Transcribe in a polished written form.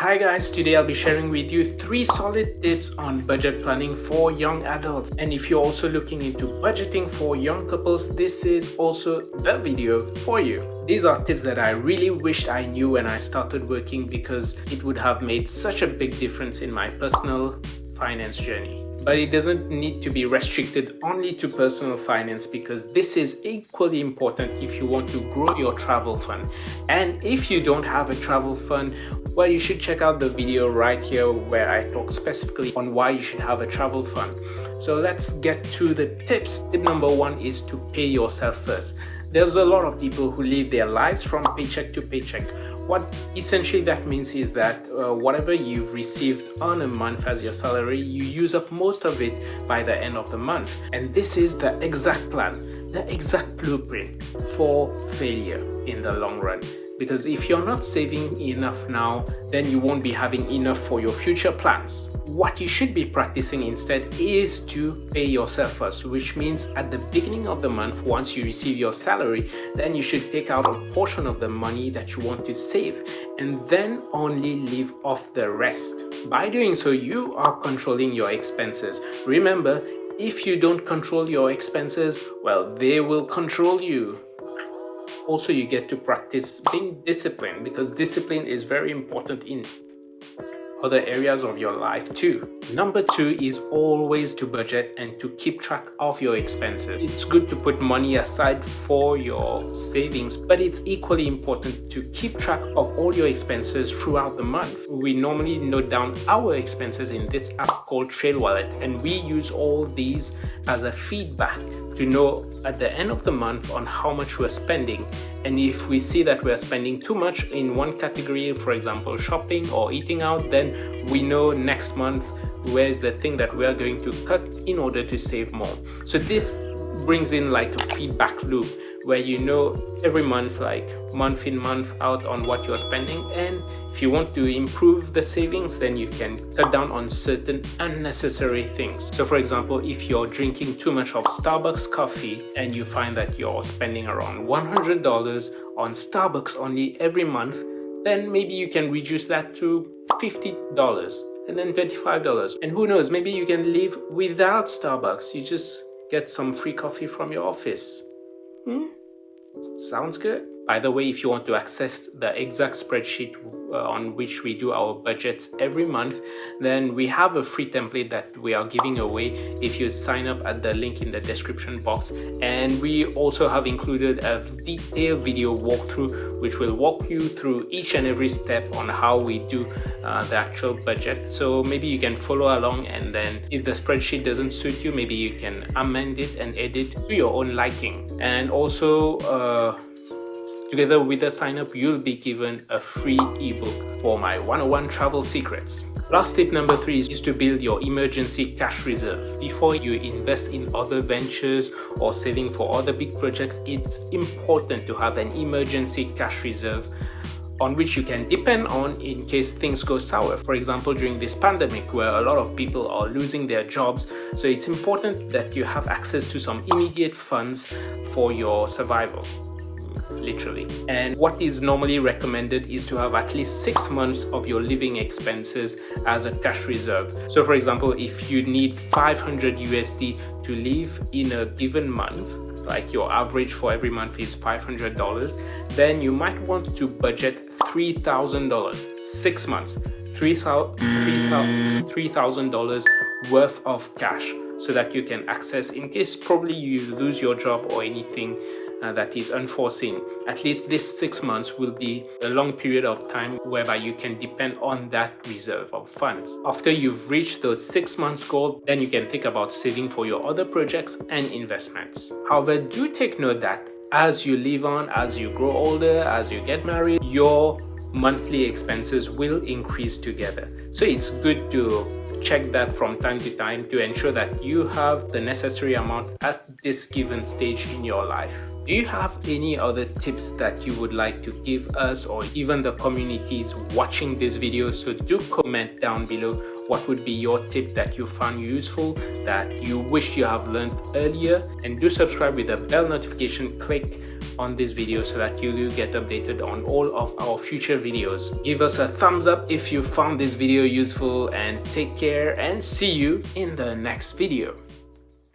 Hi guys, today I'll be sharing with you 3 solid tips on budget planning for young adults. And if you're also looking into budgeting for young couples, this is also the video for you. These are tips that I really wished I knew when I started working because it would have made such a big difference in my personal finance journey. But it doesn't need to be restricted only to personal finance because this is equally important if you want to grow your travel fund. And if you don't have a travel fund, well, you should check out the video right here where I talk specifically on why you should have a travel fund. So let's get to the tips. Tip number 1 is to pay yourself first. There's a lot of people who live their lives from paycheck to paycheck. What essentially that means is that whatever you've received on a month as your salary, you use up most of it by the end of the month. And this is the exact plan, the exact blueprint for failure in the long run. Because if you're not saving enough now, then you won't be having enough for your future plans. What you should be practicing instead is to pay yourself first, which means at the beginning of the month, once you receive your salary, then you should take out a portion of the money that you want to save and then only leave off the rest. By doing so, you are controlling your expenses. Remember, if you don't control your expenses, well, they will control you. Also, you get to practice being disciplined because discipline is very important in other areas of your life too. Number 2 is always to budget and to keep track of your expenses. It's good to put money aside for your savings, but it's equally important to keep track of all your expenses throughout the month. We normally note down our expenses in this app called Trail Wallet, and we use all these as a feedback to know at the end of the month on how much we're spending. And if we see that we're spending too much in one category, for example shopping or eating out, then we know next month where's the thing that we are going to cut in order to save more. So this brings in like a feedback loop where you know every month, like month in month out, on what you're spending. And if you want to improve the savings, then you can cut down on certain unnecessary things. So for example, if you're drinking too much of Starbucks coffee and you find that you're spending around $100 on Starbucks only every month, then maybe you can reduce that to $50 and then $25. And who knows, maybe you can live without Starbucks. You just get some free coffee from your office. Sounds good. By the way, if you want to access the exact spreadsheet on which we do our budgets every month, then we have a free template that we are giving away if you sign up at the link in the description box. And we also have included a detailed video walkthrough which will walk you through each and every step on how we do the actual budget. So maybe you can follow along, and then if the spreadsheet doesn't suit you, maybe you can amend it and edit to your own liking. And also together with the sign up, you'll be given a free ebook for my 101 travel secrets. Last tip number 3 is to build your emergency cash reserve. Before you invest in other ventures or saving for other big projects, it's important to have an emergency cash reserve on which you can depend on in case things go sour. For example, during this pandemic where a lot of people are losing their jobs, so it's important that you have access to some immediate funds for your survival. Literally. And what is normally recommended is to have at least 6 months of your living expenses as a cash reserve. So for example, if you need 500 USD to live in a given month, like your average for every month is $500, then you might want to budget $3,000, 6 months, $3,000 worth of cash, so that you can access in case probably you lose your job or anything that is unforeseen. At least this 6 months will be a long period of time whereby you can depend on that reserve of funds. After you've reached those 6 months goal, then you can think about saving for your other projects and investments. However, do take note that as you live on, as you grow older, as you get married, your monthly expenses will increase together. So it's good to check that from time to time to ensure that you have the necessary amount at this given stage in your life. Do you have any other tips that you would like to give us or even the communities watching this video? So do comment down below what would be your tip that you found useful, that you wish you have learned earlier, and do subscribe with the bell notification click on this video so that you will get updated on all of our future videos. Give us a thumbs up if you found this video useful, and take care and see you in the next video.